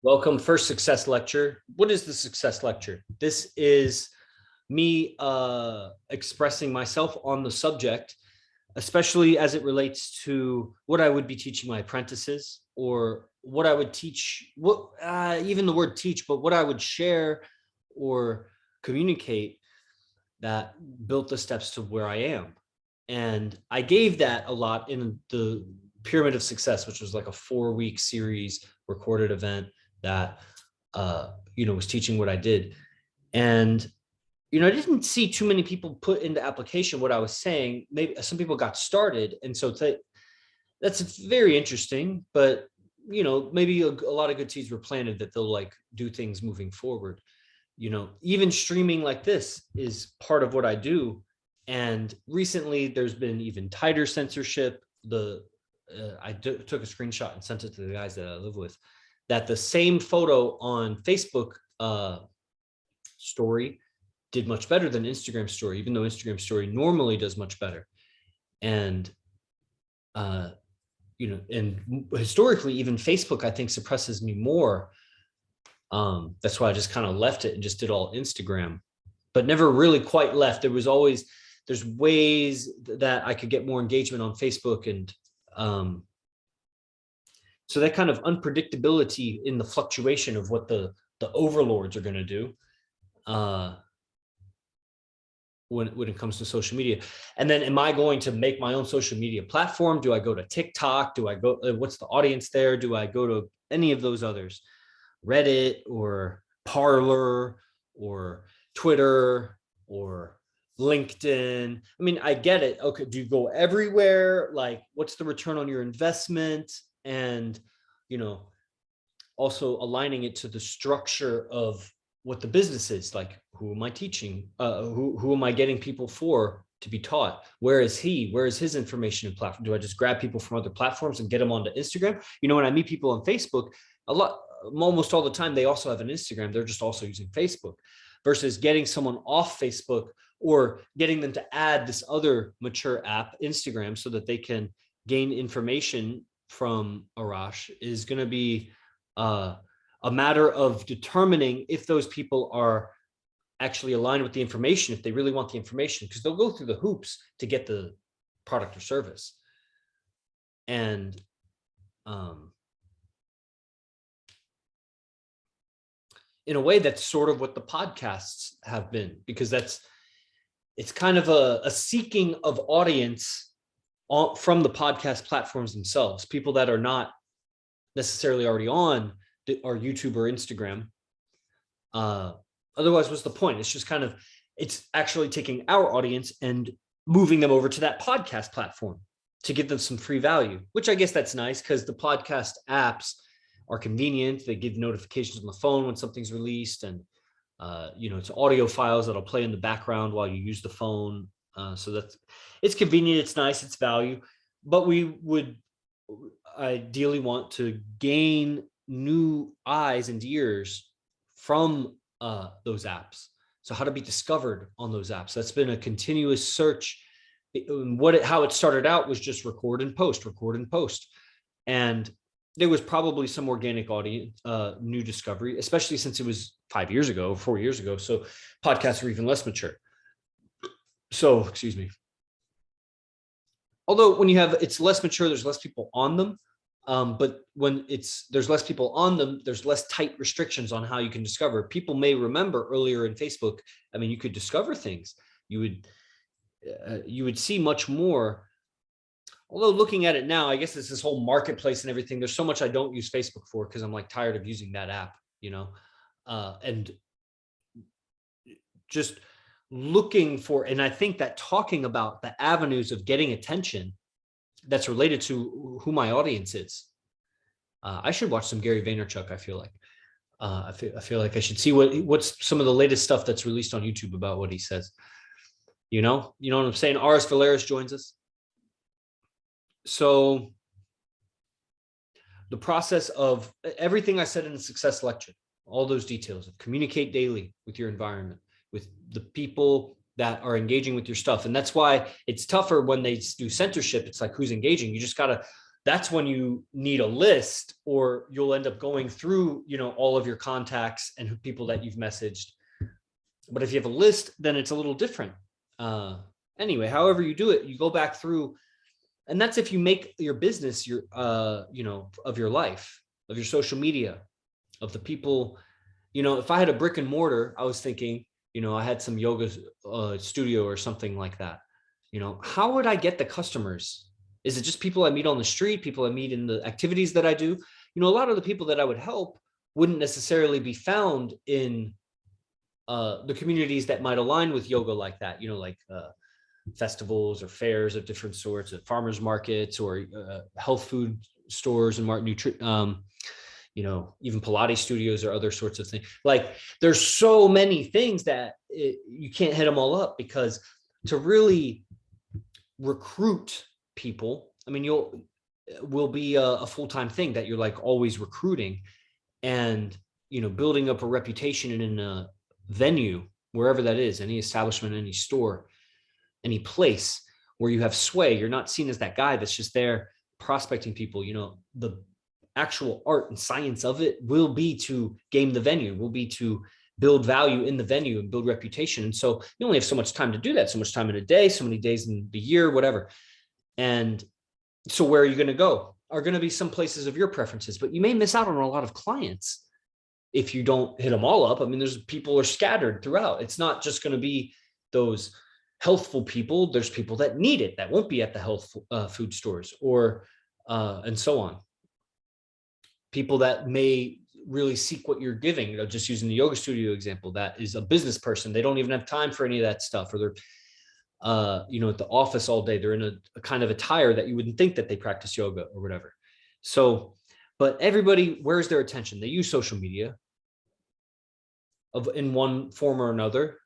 Welcome, first success lecture. What is the success lecture? This is me expressing myself on the subject, especially as it relates to what I would be teaching my apprentices, or what I would teach, what even the word teach, but what I would share or communicate that built the steps to where I am. And I gave that a lot in the Pyramid of Success, which was like a 4-week series recorded event that was teaching what I did. And I didn't see too many people put into application what I was saying. Maybe some people got started, and so that's very interesting. But maybe a lot of good seeds were planted that they'll like do things moving forward. Even streaming like this is part of what I do. And recently, there's been even tighter censorship. I took a screenshot and sent it to the guys that I live with, that the same photo on Facebook story did much better than Instagram story, even though Instagram story normally does much better. And, and historically, even Facebook, I think, suppresses me more. That's why I just kind of left it and just did all Instagram, but never really quite left. There's ways that I could get more engagement on Facebook. And so that kind of unpredictability in the fluctuation of what the overlords are going to do when it comes to social media. And then am I going to make my own social media platform? Do I go to TikTok? Do I go, what's the audience there? Do I go to any of those others? Reddit or Parler or Twitter or LinkedIn? I mean, I get it. Okay, do you go everywhere? Like, what's the return on your investment? And, also aligning it to the structure of what the business is. Like, who am I teaching? Who am I getting people for to be taught? Where is his information and platform? Do I just grab people from other platforms and get them onto Instagram? When I meet people on Facebook, almost all the time, they also have an Instagram. They're just also using Facebook, versus getting someone off Facebook or getting them to add this other mature app, Instagram, so that they can gain information from Arash, is going to be a matter of determining if those people are actually aligned with the information, if they really want the information, because they'll go through the hoops to get the product or service. And in a way, that's sort of what the podcasts have been, because it's kind of a seeking of audience from the podcast platforms themselves, people that are not necessarily already on our YouTube or Instagram. Otherwise, what's the point? It's just kind of, it's actually taking our audience and moving them over to that podcast platform to give them some free value, which I guess that's nice, because the podcast apps are convenient. They give notifications on the phone when something's released, and it's audio files that'll play in the background while you use the phone. So it's convenient, it's nice, it's value. But we would ideally want to gain new eyes and ears from those apps. So how to be discovered on those apps. That's been a continuous search. How it started out was just record and post. And there was probably some organic audience, new discovery, especially since it was 5 years ago, 4 years ago. So podcasts are even less mature. So, excuse me. Although when it's less mature, there's less people on them. But when there's less people on them, there's less tight restrictions on how you can discover. People may remember earlier in Facebook, I mean, you could discover things. You would see much more. Although looking at it now, I guess it's this whole marketplace and everything. There's so much I don't use Facebook for, because I'm like tired of using that app, and just looking for, and I think that talking about the avenues of getting attention that's related to who my audience is. I should watch some Gary Vaynerchuk. I feel like I feel like I should see what's some of the latest stuff that's released on YouTube about what he says. You know what I'm saying? Aris Valeris joins us. So the process of everything I said in the success lecture, all those details of communicate daily with your environment, with the people that are engaging with your stuff. And that's why it's tougher when they do censorship. It's like, who's engaging? You just got to that's when you need a list, or you'll end up going through, all of your contacts and people that you've messaged. But if you have a list, then it's a little different. Anyway, however you do it, you go back through, and that's if you make your business your, of your life, of your social media, of the people. If I had a brick and mortar, I was thinking, I had some yoga studio or something like that. How would I get the customers? Is it just people I meet on the street, people I meet in the activities that I do? A lot of the people that I would help wouldn't necessarily be found in the communities that might align with yoga like that, like festivals or fairs of different sorts, at farmers markets, or health food stores and even Pilates studios or other sorts of things. Like, there's so many things that you can't hit them all up, because to really recruit people, I mean, will be a full-time thing that you're like always recruiting, and, building up a reputation in a venue, wherever that is, any establishment, any store, any place where you have sway. You're not seen as that guy that's just there prospecting people. The actual art and science of it will be to game the venue, will be to build value in the venue and build reputation. And so you only have so much time to do that, so much time in a day, so many days in the year, whatever. And so where are you going to go? Are going to be some places of your preferences, but you may miss out on a lot of clients if you don't hit them all up. I mean, there's people are scattered throughout. It's not just going to be those healthful people. There's people that need it, that won't be at the health food stores, or and so on. People that may really seek what you're giving. Just using the yoga studio example, that is a business person. They don't even have time for any of that stuff, or they're at the office all day. They're in a kind of attire that you wouldn't think that they practice yoga or whatever. So, but everybody, where's their attention? They use social media in one form or another.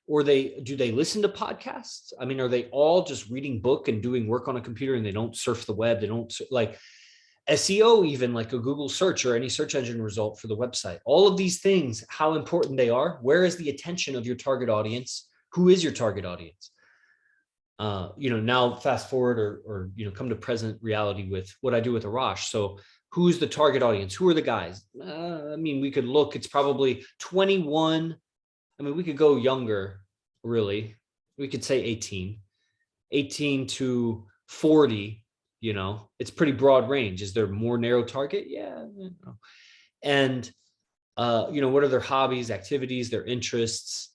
Or do they listen to podcasts? I mean, are they all just reading book and doing work on a computer, and they don't surf the web? They don't like SEO, even like a Google search or any search engine result for the website. All of these things, how important they are. Where is the attention of your target audience? Who is your target audience? Now fast forward or come to present reality with what I do with Arash. So who's the target audience? Who are the guys? I mean, we could look, it's probably 21. I mean, we could go younger, really. We could say 18 to 40, it's pretty broad range. Is there more narrow target? Yeah. And, what are their hobbies, activities, their interests?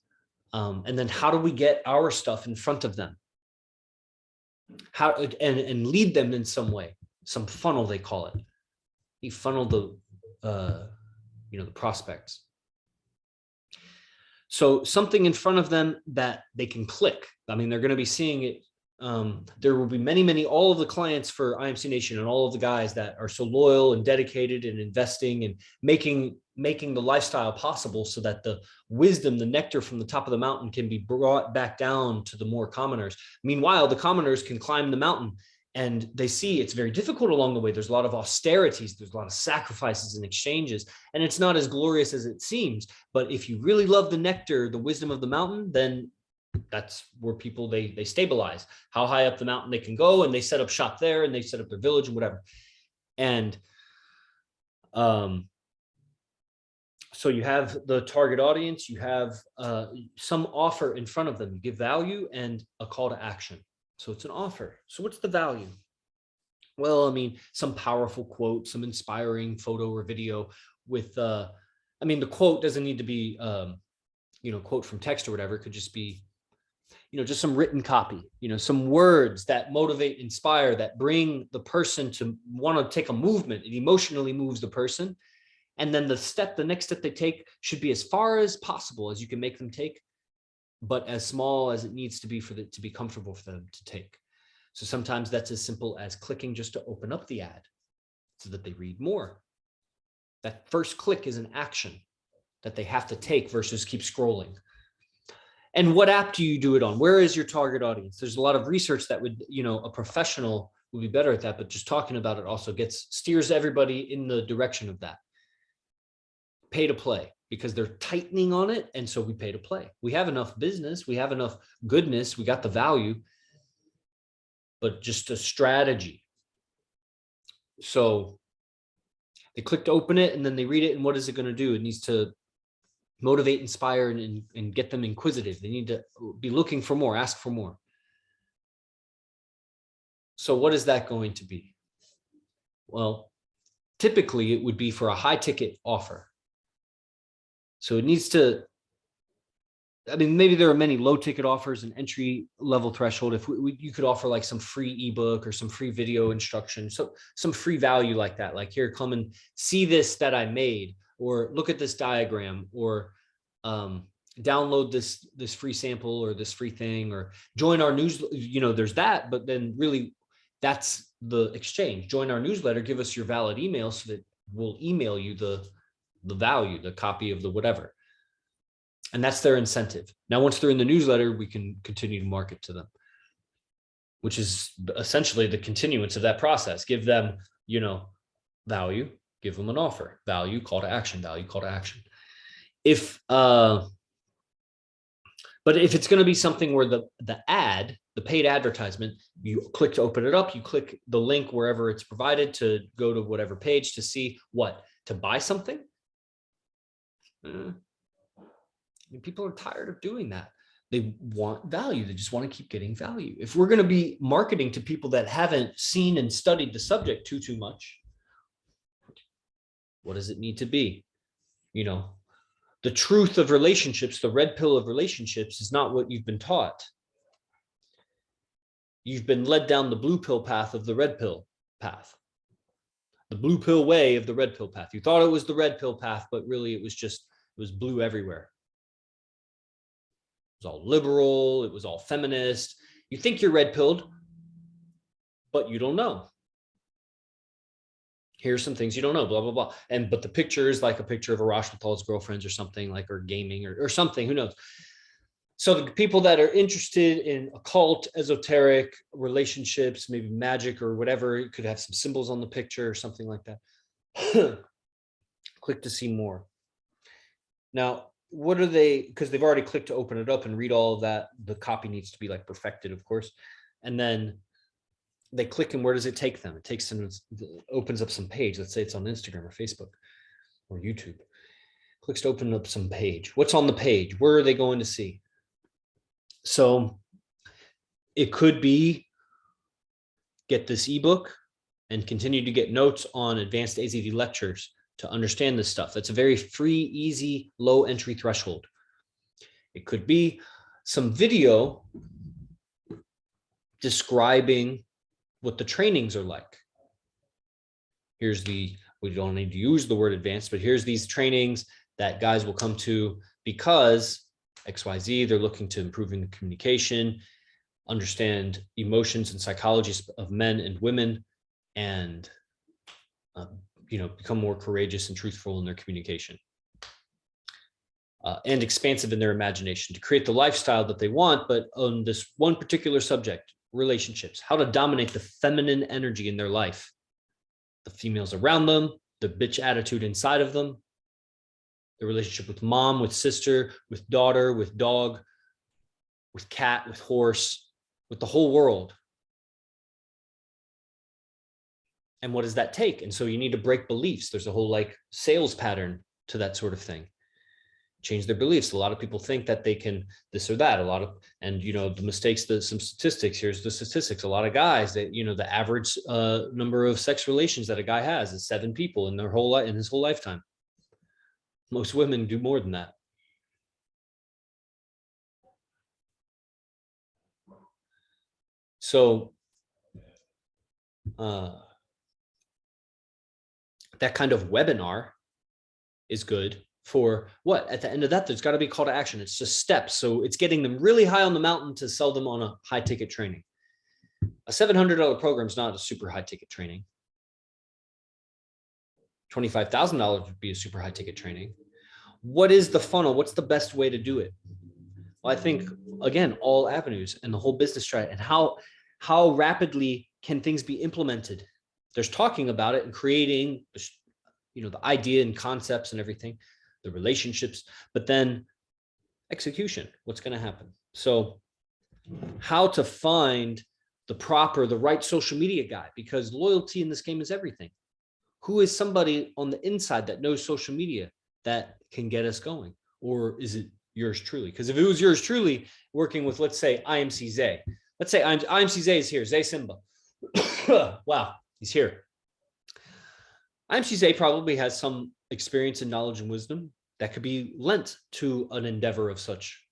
And then how do we get our stuff in front of them? How and lead them in some way, some funnel, they call it. You funnel the prospects. So something in front of them that they can click. I mean, they're going to be seeing it. There will be many, all of the clients for IMC Nation and all of the guys that are so loyal and dedicated and investing and making the lifestyle possible, so that the wisdom, the nectar from the top of the mountain can be brought back down to the more commoners. Meanwhile, the commoners can climb the mountain, and they see it's very difficult along the way. There's a lot of austerities. There's a lot of sacrifices and exchanges, and it's not as glorious as it seems. But if you really love the nectar, the wisdom of the mountain, then that's where people, they stabilize how high up the mountain they can go, and they set up shop there, and they set up their village and whatever. And so you have the target audience, you have some offer in front of them, you give value and a call to action. So it's an offer. So what's the value? Well, I mean, some powerful quote, some inspiring photo or video with, the quote doesn't need to be, quote from text or whatever. It could just be, just some written copy, some words that motivate, inspire, that bring the person to want to take a movement. It emotionally moves the person. And then the next step they take should be as far as possible as you can make them take, but as small as it needs to be for it to be comfortable for them to take. So sometimes that's as simple as clicking just to open up the ad so that they read more. That first click is an action that they have to take versus keep scrolling. And what app do you do it on? Where is your target audience? There's a lot of research that would, a professional would be better at that, but just talking about it also steers everybody in the direction of that. Pay to play, because they're tightening on it. And so we pay to play. We have enough business. We have enough goodness. We got the value, but just a strategy. So they click to open it and then they read it. And what is it going to do? It needs to motivate, inspire, and get them inquisitive. They need to be looking for more, ask for more. So what is that going to be? Well, typically it would be for a high ticket offer. So it needs to, I mean, maybe there are many low ticket offers and entry level threshold. If you could offer like some free ebook or some free video instruction, so some free value like that, like here, come and see this that I made, or look at this diagram, or download this free sample or this free thing, or join our news. There's that, but then really that's the exchange. Join our newsletter, give us your valid email so that we'll email you the value, the copy of the whatever. And that's their incentive. Now, once they're in the newsletter, we can continue to market to them, which is essentially the continuance of that process. Give them, value, give them an offer, value, call to action, value, call to action. But if it's going to be something where the ad, the paid advertisement, you click to open it up, you click the link wherever it's provided to go to whatever page to see what, to buy something. People are tired of doing that. They want value. They just want to keep getting value. If we're going to be marketing to people that haven't seen and studied the subject too much, what does it need to be? The truth of relationships, the red pill of relationships, is not what you've been taught. You've been led down the blue pill path of the red pill path. The blue pill way of the red pill path. You thought it was the red pill path, but really it was blue everywhere. It was all liberal. It was all feminist. You think you're red pilled, but you don't know. Here's some things you don't know, blah, blah, blah. But the picture is like a picture of Arash with all his girlfriends or something, like, or gaming or something, who knows? So the people that are interested in occult, esoteric relationships, maybe magic or whatever, it could have some symbols on the picture or something like that. Click to see more. Now, what are they? Because they've already clicked to open it up and read all of that. The copy needs to be like perfected, of course. And then they click, and where does it take them? It takes them, opens up some page. Let's say it's on Instagram or Facebook or YouTube. Clicks to open up some page. What's on the page? Where are they going to see? So it could be get this ebook and continue to get notes on advanced AZD lectures to understand this stuff. That's a very free, easy, low entry threshold. It could be some video describing what the trainings are like. We don't need to use the word advanced, but here's these trainings that guys will come to because XYZ, they're looking to improving the communication, understand emotions and psychologies of men and women, and become more courageous and truthful in their communication, and expansive in their imagination to create the lifestyle that they want, but on this one particular subject, relationships, how to dominate the feminine energy in their life, the females around them, the bitch attitude inside of them, the relationship with mom, with sister, with daughter, with dog, with cat, with horse, with the whole world. And what does that take? And so you need to break beliefs. There's a whole sales pattern to that sort of thing. Change their beliefs. A lot of people think that they can this or that. The mistakes, some statistics. Here's the statistics. A lot of guys that, the average number of sex relations that a guy has is 7 people in his whole lifetime. Most women do more than that. So that kind of webinar is good for what? At the end of that, there's got to be a call to action. It's just steps. So it's getting them really high on the mountain to sell them on a high ticket training. A $700 program is not a super high ticket training. $25,000 would be a super high ticket training. What is the funnel? What's the best way to do it? Well, I think, again, all avenues and the whole business strategy, and how rapidly can things be implemented? There's talking about it and creating, the idea and concepts and everything, the relationships, but then execution, what's going to happen? So how to find the right social media guy, because loyalty in this game is everything. Who is somebody on the inside that knows social media that can get us going? Or is it yours truly? Because if it was yours truly working with, let's say, IMC Zay, let's say IMC Zay is here, Zay Simba. Wow, he's here. IMC Zay probably has some experience and knowledge and wisdom that could be lent to an endeavor of such,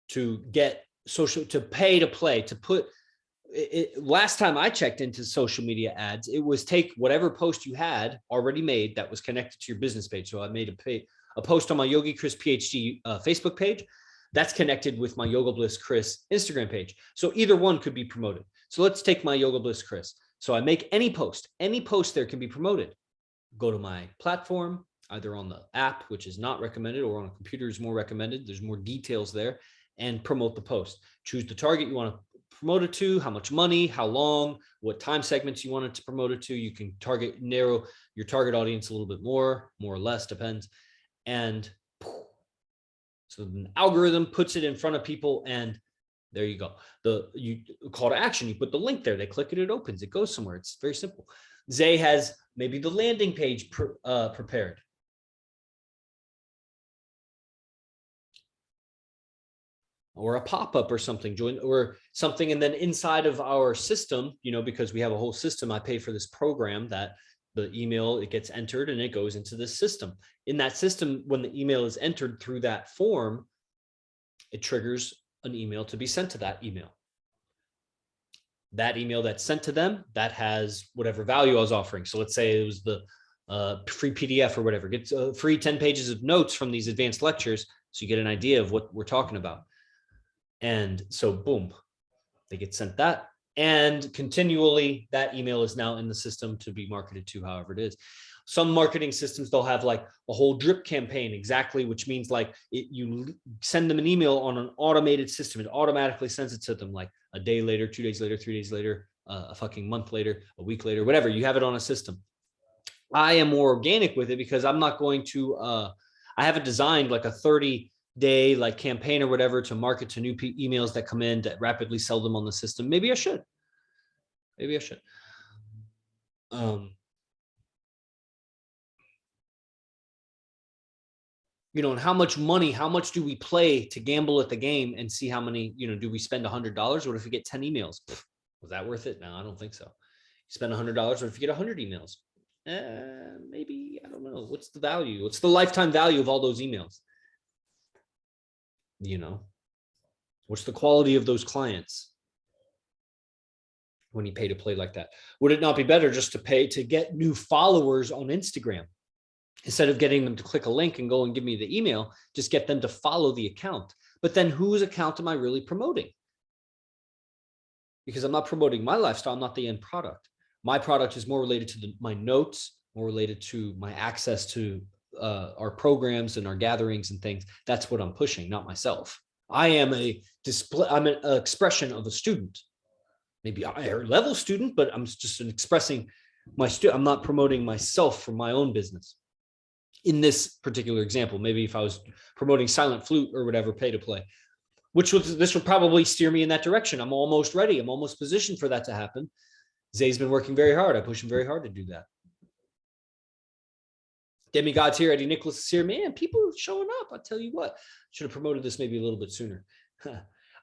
to get social, to pay to play, to put it. Last time I checked into social media ads, it was take whatever post you had already made that was connected to your business page. So I made a post on my Yogi Chris PhD Facebook page that's connected with my Yoga Bliss Chris Instagram page. So either one could be promoted. So let's take my Yoga Bliss Chris. So I make any post there can be promoted. Go to my platform, either on the app, which is not recommended, or on a computer is more recommended. There's more details there, and promote the post. Choose the target you want to promote it to, how much money, how long, what time segments you want it to promote it to. You can narrow your target audience a little bit more or less, depends. And so the algorithm puts it in front of people, and there you go. You call to action, you put the link there, they click it, it opens, it goes somewhere. It's very simple. Zay has maybe the landing page prepared. Or a pop-up or something, or something. And then inside of our system, because we have a whole system, I pay for this program that the email, it gets entered and it goes into this system. In that system, when the email is entered through that form, it triggers an email to be sent to that email. That email that's sent to them, that has whatever value I was offering. So let's say it was the free PDF or whatever, gets free 10 pages of notes from these advanced lectures. So you get an idea of what we're talking about. And so boom, they get sent that, and continually that email is now in the system to be marketed to, however it is. Some marketing systems, they'll have like a whole drip campaign, exactly, which means like you send them an email on an automated system. It automatically sends it to them like a day later, 2 days later, 3 days later, a fucking month later, a week later, whatever. You have it on a system. I am more organic with it because I'm not going to, I haven't designed like a 30-day like campaign or whatever to market to new emails that come in, to rapidly sell them on the system. Maybe I should. And how much money, how much do we play to gamble at the game and see how many, do we spend $100? What if we get 10 emails? Was that worth it? No, I don't think so. You spend $100. What if you get 100 emails? Maybe, I don't know. What's the value? What's the lifetime value of all those emails? What's the quality of those clients when you pay to play like that? Would it not be better just to pay to get new followers on Instagram? Instead of getting them to click a link and go and give me the email, just get them to follow the account. But then whose account am I really promoting? Because I'm not promoting my lifestyle, I'm not the end product. My product is more related to my notes, more related to my access to our programs and our gatherings and things. That's what I'm pushing, not myself. I am I'm an expression of a student, maybe a higher level student, but I'm just expressing my student. I'm not promoting myself for my own business. In this particular example, maybe if I was promoting silent flute or whatever, pay to play, this would probably steer me in that direction. I'm almost ready. I'm almost positioned for that to happen. Zay's been working very hard. I push him very hard to do that. Demigod's here. Eddie Nicholas is here. Man, people are showing up. I'll tell you what, should have promoted this maybe a little bit sooner.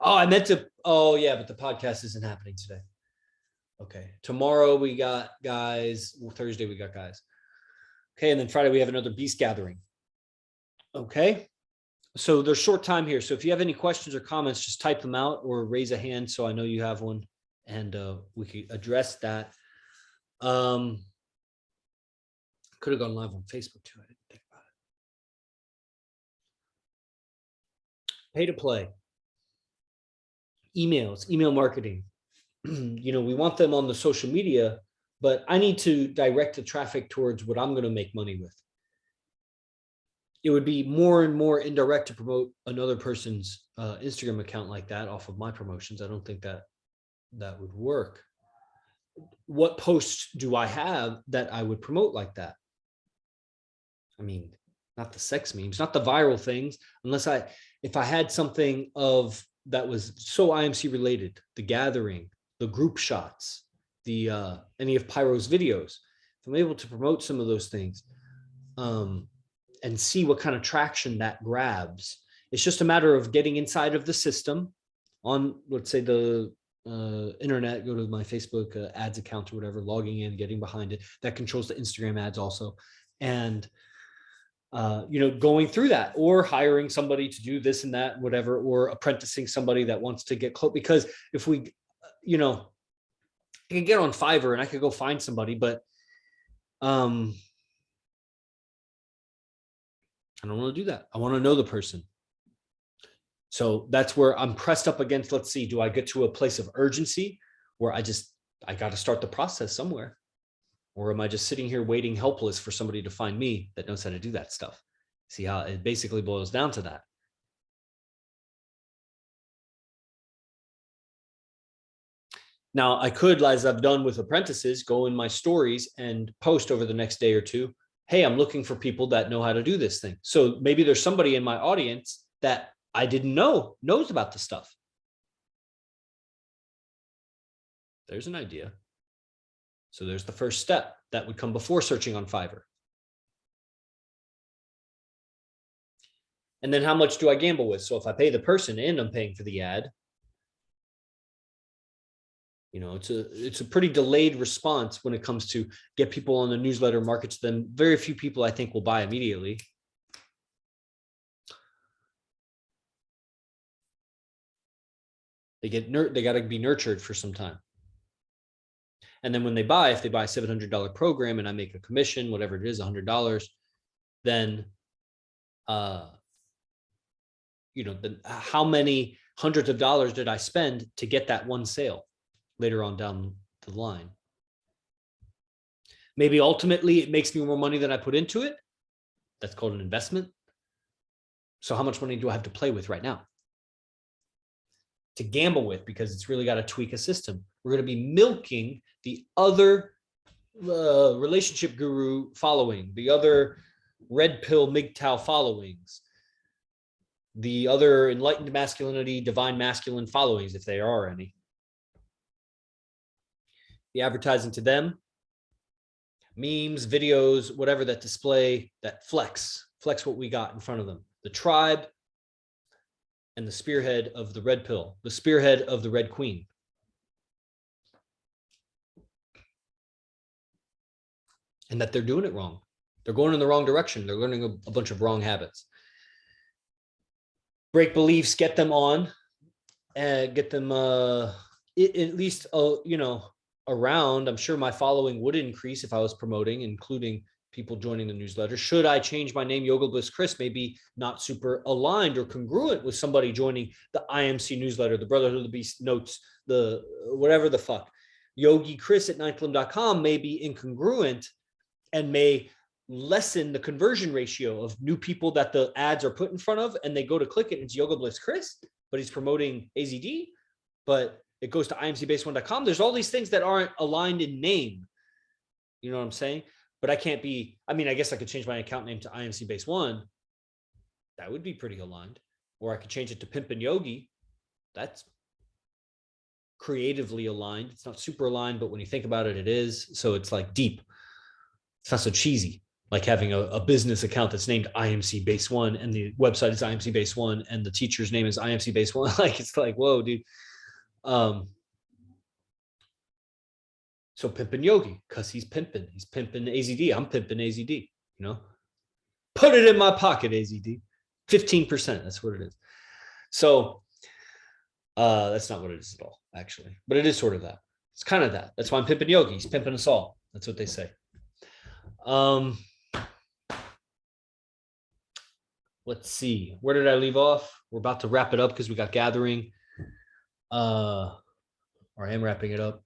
I meant to. Oh yeah, but the podcast isn't happening today. Okay. Tomorrow we got guys. Thursday we got guys. Okay. And then Friday we have another beast gathering. Okay. So there's short time here. So if you have any questions or comments, just type them out or raise a hand so I know you have one, and we could address that. Could have gone live on Facebook too. I didn't think about it. Pay to play. Emails, email marketing. We want them on the social media, but I need to direct the traffic towards what I'm going to make money with. It would be more and more indirect to promote another person's Instagram account like that off of my promotions. I don't think that would work. What posts do I have that I would promote like that? I mean, not the sex memes, not the viral things, unless if I had something of that was so IMC related, the gathering, the group shots, the any of Pyro's videos. If I'm able to promote some of those things and see what kind of traction that grabs, it's just a matter of getting inside of the system on, let's say, the internet, go to my Facebook ads account or whatever, logging in, getting behind it. That controls the Instagram ads also. And going through that, or hiring somebody to do this and that, whatever, or apprenticing somebody that wants to get close. Because if we, I could get on Fiverr and I could go find somebody, but I don't want to do that. I want to know the person. So that's where I'm pressed up against, let's see, do I get to a place of urgency where I got to start the process somewhere? Or am I just sitting here waiting helpless for somebody to find me that knows how to do that stuff? See how it basically boils down to that. Now, I could, as I've done with apprentices, go in my stories and post over the next day or two, hey, I'm looking for people that know how to do this thing. So maybe there's somebody in my audience that I didn't know knows about the stuff. There's an idea. So there's the first step that would come before searching on Fiverr. And then how much do I gamble with? So if I pay the person and I'm paying for the ad, it's a pretty delayed response when it comes to get people on the newsletter, market to them. Very few people, I think, will buy immediately. They got to be nurtured for some time. And then when they buy, if they buy a $700 program and I make a commission, whatever it is, $100, then, then how many hundreds of dollars did I spend to get that one sale later on down the line? Maybe ultimately it makes me more money than I put into it. That's called an investment. So how much money do I have to play with right now to gamble with? Because it's really got to tweak a system. We're going to be milking the other relationship guru following, the other red pill MGTOW followings, the other enlightened masculinity, divine masculine followings, if there are any. The advertising to them, memes, videos, whatever that display, that flex what we got in front of them. The tribe and the spearhead of the red pill, the spearhead of the red queen. And that they're doing it wrong. They're going in the wrong direction. They're learning a bunch of wrong habits. Break beliefs, get them on, and get them at least, around. I'm sure my following would increase if I was promoting, including people joining the newsletter. Should I change my name, Yoga Bliss Chris, maybe not super aligned or congruent with somebody joining the IMC newsletter, the Brotherhood of the Beast notes, the whatever the fuck. Yogi Chris at ninthlimb.com may be incongruent and may lessen the conversion ratio of new people that the ads are put in front of, and they go to click it and it's Yoga Bliss Chris, but he's promoting AZD, but it goes to imcbase1.com. There's all these things that aren't aligned in name. You know what I'm saying? But I can't be, I guess I could change my account name to IMC Base 1. That would be pretty aligned. Or I could change it to Pimpin' Yogi. That's creatively aligned. It's not super aligned, but when you think about it, it is. So it's like deep. It's not so cheesy, like having a business account that's named IMC Base 1 and the website is IMC Base 1 and the teacher's name is IMC Base 1. Like, it's like, whoa, dude. So Pimpin' Yogi, because he's pimping AZD. I'm pimping AZD, Put it in my pocket, AZD. 15%, that's what it is. So that's not what it is at all, actually. But it is sort of that. It's kind of that. That's why I'm pimping Yogi. He's pimping us all. That's what they say. Let's see. Where did I leave off? We're about to wrap it up because we got gathering. Or I am wrapping it up.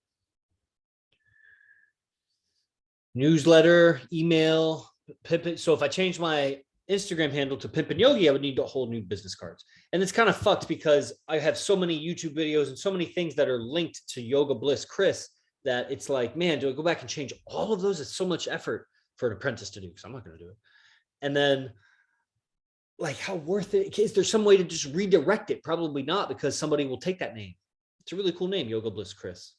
Newsletter, email, Pimpin'. So if I change my Instagram handle to Pimpin' Yogi, I would need a whole new business cards. And it's kind of fucked because I have so many YouTube videos and so many things that are linked to Yoga Bliss Chris that it's like, man, do I go back and change all of those? It's so much effort for an apprentice to do. So I'm not going to do it. And then like how worth it is. There some way to just redirect it? Probably not, because somebody will take that name. It's a really cool name, Yoga Bliss Chris.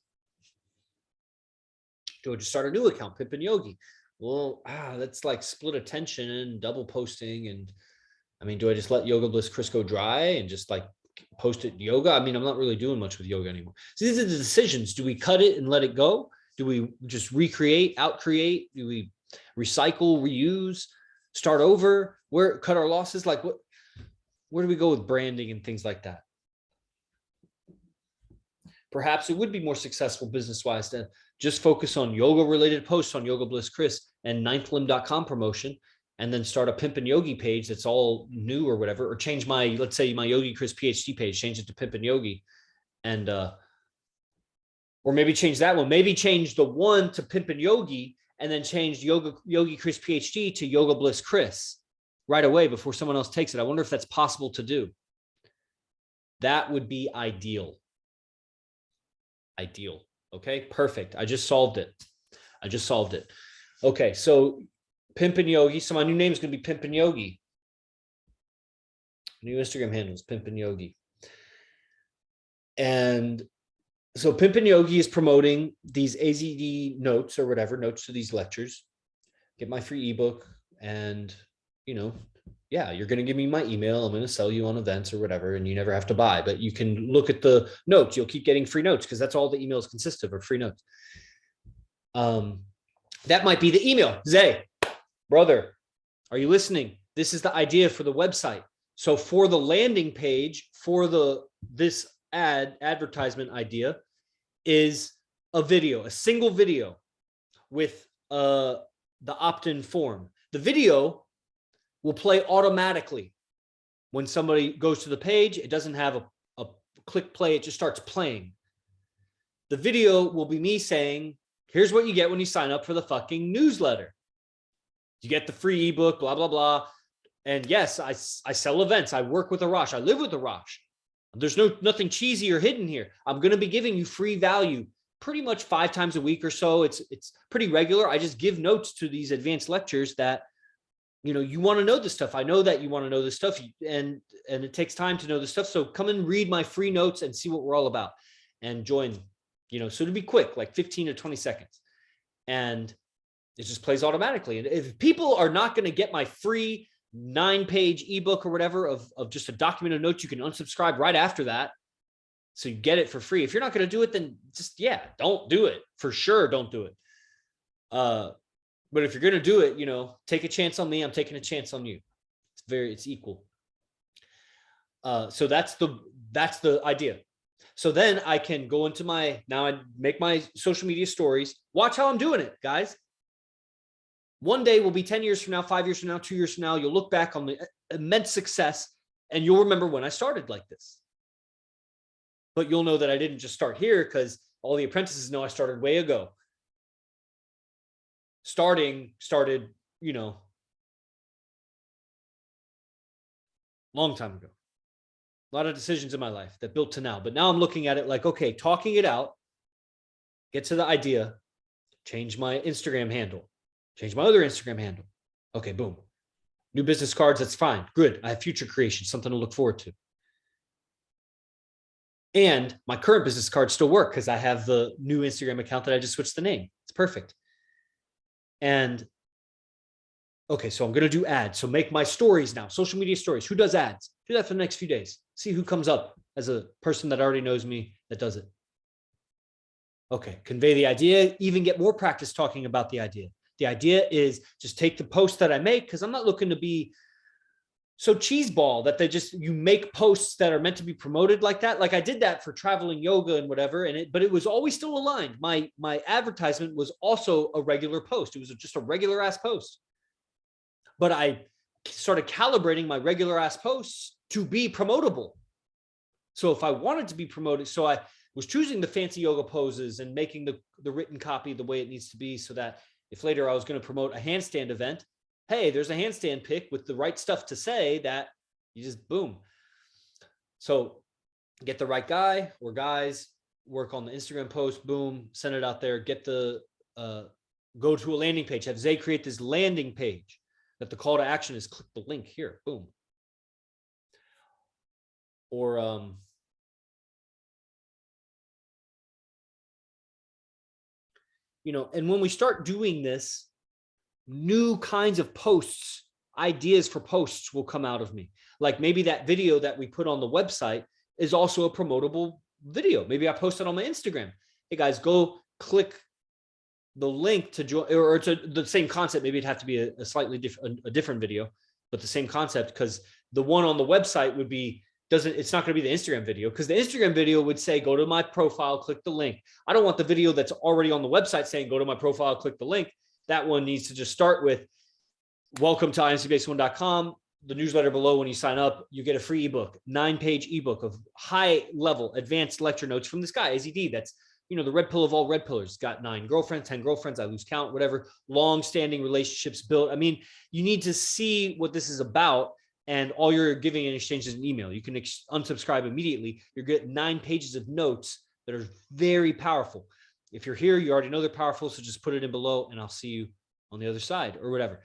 Do I just start a new account, Pimpin' Yogi? Well, that's like split attention and double posting. And I mean, do I just let Yoga Bliss Chris go dry and just like post it yoga? I mean, I'm not really doing much with yoga anymore. So these are the decisions. Do we cut it and let it go? Do we just recreate, outcreate? Do we recycle, reuse, start over? Where cut our losses? Like what? Where do we go with branding and things like that? Perhaps it would be more successful business-wise to just focus on yoga-related posts on Yoga Bliss Chris and ninthlimb.com promotion, and then start a Pimpin' Yogi page that's all new or whatever, or change my, let's say my Yogi Chris PhD page, change it to Pimpin' Yogi, and or maybe change that one, maybe change the one to Pimpin' Yogi, and then change Yogi Chris PhD to Yoga Bliss Chris right away before someone else takes it. I wonder if that's possible to do. That would be ideal. Ideal. Okay, perfect. I just solved it. Okay, so Pimpin' Yogi. So my new name is going to be Pimpin' Yogi. New Instagram handle is Pimpin' Yogi. And so Pimpin' Yogi is promoting these AZD notes or whatever, notes to these lectures. Get my free ebook, and yeah, you're going to give me my email. I'm going to sell you on events or whatever, and you never have to buy, but you can look at the notes. You'll keep getting free notes because that's all the emails consist of, are free notes. That might be the email. Zay, brother, are you listening? This is the idea for the website. So for the landing page for this advertisement idea is a video, a single video with the opt-in form. The video will play automatically when somebody goes to the page. It doesn't have a click play. It just starts playing. The video will be me saying, here's what you get when you sign up for the fucking newsletter. You get the free ebook, blah, blah, blah. And yes, I sell events. I work with Arash. I live with Arash. There's nothing cheesy or hidden here. I'm going to be giving you free value pretty much 5 times a week or so. It's pretty regular. I just give notes to these advanced lectures that, you want to know this stuff. I know that you want to know this stuff, and it takes time to know this stuff. So come and read my free notes and see what we're all about, and join, so it'll be quick, like 15 to 20 seconds. And it just plays automatically. And if people are not going to get my free 9-page ebook or whatever of just a document of notes, you can unsubscribe right after that. So you get it for free. If you're not going to do it, then just, don't do it. For sure, don't do it. But if you're going to do it, take a chance on me. I'm taking a chance on you. It's equal. So that's the idea. So then I can go into now I make my social media stories. Watch how I'm doing it, guys. One day will be 10 years from now, 5 years from now, 2 years from now. You'll look back on the immense success and you'll remember when I started like this. But you'll know that I didn't just start here, because all the apprentices know I started way ago. Started, long time ago. A lot of decisions in my life that built to now. But now I'm looking at it like, okay, talking it out, get to the idea, change my Instagram handle, change my other Instagram handle. Okay, boom. New business cards, that's fine. Good. I have future creation, something to look forward to. And my current business cards still work because I have the new Instagram account that I just switched the name. It's perfect. And okay, so I'm going to do ads. So make my stories now, social media stories. Who does ads? Do that for the next few days. See who comes up as a person that already knows me that does it. Okay, convey the idea, even get more practice talking about the idea. The idea is just take the post that I make, because I'm not looking to be so cheeseball that you make posts that are meant to be promoted like that. Like I did that for traveling yoga and whatever, but it was always still aligned. My advertisement was also a regular post. It was just a regular ass post. But I started calibrating my regular ass posts to be promotable. So if I wanted to be promoted, so I was choosing the fancy yoga poses and making the written copy the way it needs to be, so that if later I was going to promote a handstand event, hey, there's a handstand pic with the right stuff to say that you just boom. So get the right guy or guys, work on the Instagram post, boom, send it out there, get go to a landing page, have Zay create this landing page that the call to action is click the link here, boom. or and when we start doing this, new kinds of posts, ideas for posts will come out of me. Like maybe that video that we put on the website is also a promotable video. Maybe I post it on my Instagram. Hey guys, go click the link to join, or it's the same concept. Maybe it'd have to be a slightly different video, but the same concept, because the one on the website would be, it's not going to be the Instagram video, because the Instagram video would say, go to my profile, click the link. I don't want the video that's already on the website saying, go to my profile, click the link. That one needs to just start with, welcome to imcbase1.com. The newsletter below, when you sign up, you get a free ebook, 9-page ebook of high level advanced lecture notes from this guy, AZD. That's, the red pill of all red pillars. Got 9 girlfriends, 10 girlfriends, I lose count, whatever, long-standing relationships built. I mean, you need to see what this is about, and all you're giving in exchange is an email. You can unsubscribe immediately. You're getting 9 pages of notes that are very powerful. If you're here, you already know they're powerful, so just put it in below and I'll see you on the other side or whatever.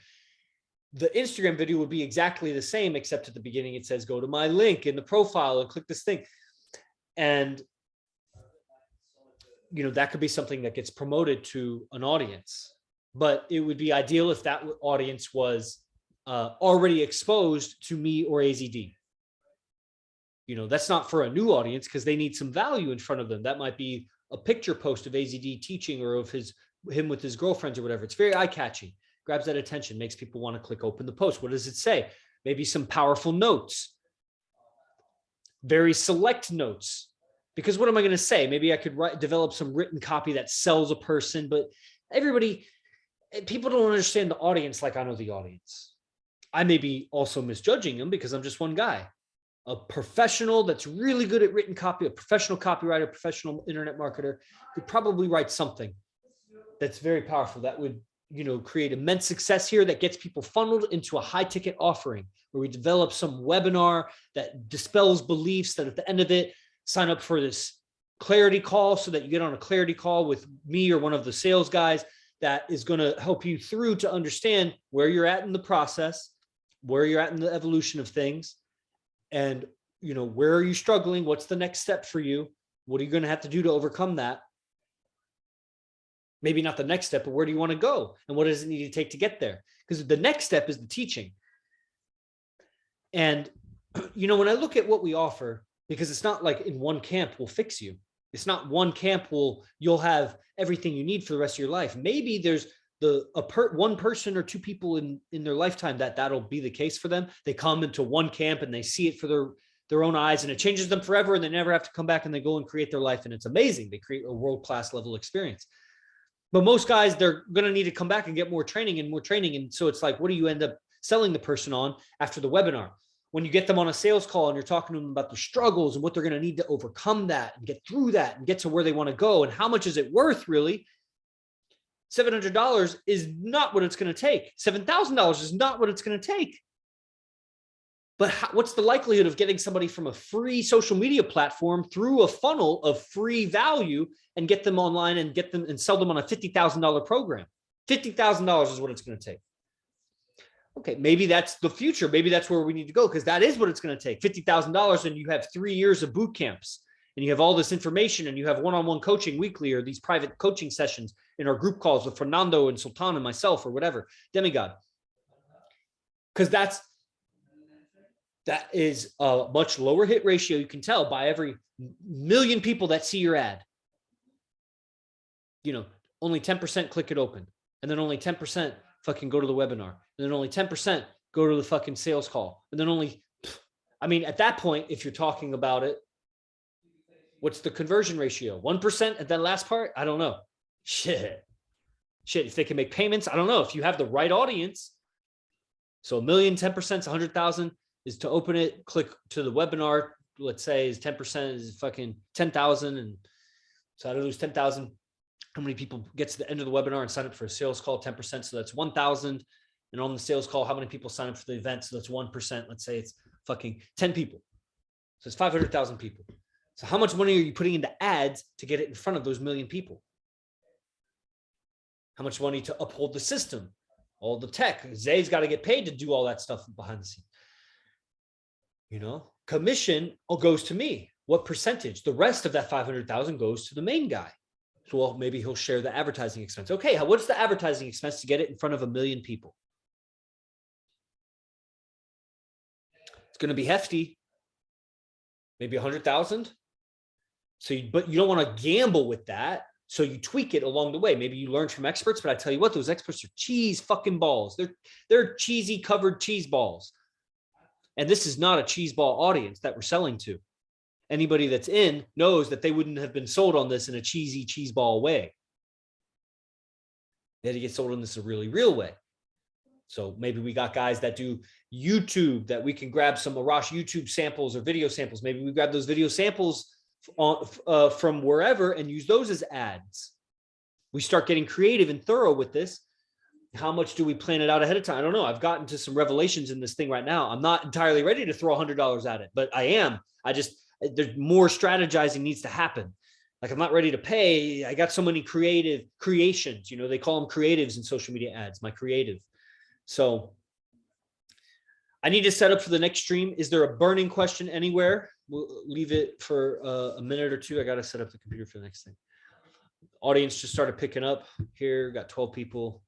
The Instagram video would be exactly the same, except at the beginning it says, go to my link in the profile and click this thing. And that could be something that gets promoted to an audience, but it would be ideal if that audience was already exposed to me or AZD. That's not for a new audience, because they need some value in front of them. That might be a picture post of AZD teaching, or of him with his girlfriends or whatever. It's very eye-catching, grabs that attention, makes people want to click open the post. What does it say? Maybe some powerful notes, very select notes. Because what am I going to say? Maybe I could develop some written copy that sells a person, but people don't understand the audience like I know the audience. I may be also misjudging them, because I'm just one guy, a professional that's really good at written copy, a professional copywriter, professional internet marketer, could probably write something that's very powerful, that would, create immense success here, that gets people funneled into a high ticket offering, where we develop some webinar that dispels beliefs, that at the end of it, sign up for this clarity call, so that you get on a clarity call with me or one of the sales guys that is going to help you through to understand where you're at in the process, where you're at in the evolution of things, and where are you struggling? What's the next step for you? What are you going to have to do to overcome that? Maybe not the next step, but where do you want to go? And what does it need to take to get there? Because the next step is the teaching. And, when I look at what we offer, because it's not like in one camp will fix you. It's not one camp you'll have everything you need for the rest of your life. Maybe there's one person or 2 people in their lifetime that'll be the case for them. They come into one camp and they see it for their own eyes, and it changes them forever, and they never have to come back, and they go and create their life, and it's amazing. They create a world-class level experience. But most guys, they're going to need to come back and get more training and more training. And so it's like, what do you end up selling the person on after the webinar? When you get them on a sales call and you're talking to them about their struggles and what they're going to need to overcome that and get through that and get to where they want to go, and how much is it worth really? $700 is not what it's going to take. $7,000 is not what it's going to take. But what's the likelihood of getting somebody from a free social media platform through a funnel of free value and get them online and get them and sell them on a $50,000 program? $50,000 is what it's going to take. Okay, maybe that's the future. Maybe that's where we need to go, because that is what it's going to take. $50,000, and you have 3 years of boot camps, and you have all this information, and you have one-on-one coaching weekly, or these private coaching sessions in our group calls with Fernando and Sultan and myself, or whatever, Demigod. Because that is a much lower hit ratio. You can tell by every million people that see your ad. Only 10% click it open, and then only 10% fucking go to the webinar, and then only 10% go to the fucking sales call, and then at that point, if you're talking about it, what's the conversion ratio? 1% at that last part? I don't know. Shit, if they can make payments, I don't know. If you have the right audience, so 1 million, 10% is 100,000 is to open it, click to the webinar, let's say is 10% is fucking 10,000. And so out of those 10,000, how many people get to the end of the webinar and sign up for a sales call? 10%. So that's 1,000. And on the sales call, how many people sign up for the event? So that's 1%. Let's say it's fucking 10 people. So it's 500,000 people. So how much money are you putting into ads to get it in front of those million people? How much money to uphold the system, all the tech? Zay's got to get paid to do all that stuff behind the scenes. commission goes to me. What percentage? The rest of that 500,000 goes to the main guy. So, well, maybe he'll share the advertising expense. Okay, what's the advertising expense to get it in front of 1 million people? It's going to be hefty, maybe 100,000. So, but you don't want to gamble with that. So you tweak it along the way. Maybe you learn from experts, but I tell you what, those experts are cheese fucking balls. They're cheesy covered cheese balls. And this is not a cheese ball audience that we're selling to. Anybody that's in knows that they wouldn't have been sold on this in a cheesy cheese ball way. They had to get sold on this a really real way. So maybe we got guys that do YouTube, that we can grab some Arash YouTube samples or video samples. Maybe we grab those video samples from wherever and use those as ads. We start getting creative and thorough with this. How much do we plan it out ahead of time? I don't know. I've gotten to some revelations in this thing right now. I'm not entirely ready to throw $100 at it, but I am. There's more strategizing needs to happen. Like, I'm not ready to pay. I got so many creative creations. You know, they call them creatives in social media ads, my creative. So I need to set up for the next stream. Is there a burning question anywhere? We'll leave it for a minute or two. I got to set up the computer for the next thing. Audience just started picking up here. Got 12 people.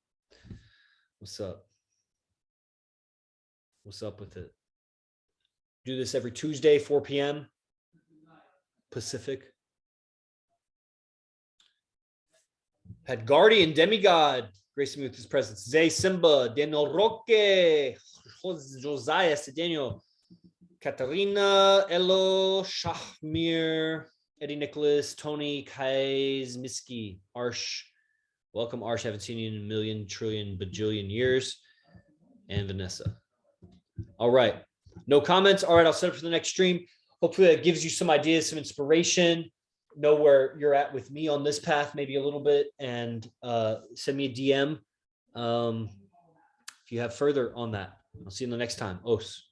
What's up? What's up with it? Do this every Tuesday, 4 p.m. Pacific. Had Guardian, Demigod, gracing me with his presence. Zay Simba, Daniel Roque, Josiah Cedeno, Katarina, Elo, Shahmir, Eddie Nicholas, Tony, Kais, Miski, Arsh. Welcome, Arsh. Haven't seen you in a million, trillion, bajillion years. And Vanessa. All right. No comments. All right. I'll set up for the next stream. Hopefully that gives you some ideas, some inspiration. Know where you're at with me on this path, maybe a little bit, and send me a DM if you have further on that. I'll see you in the next time. Os.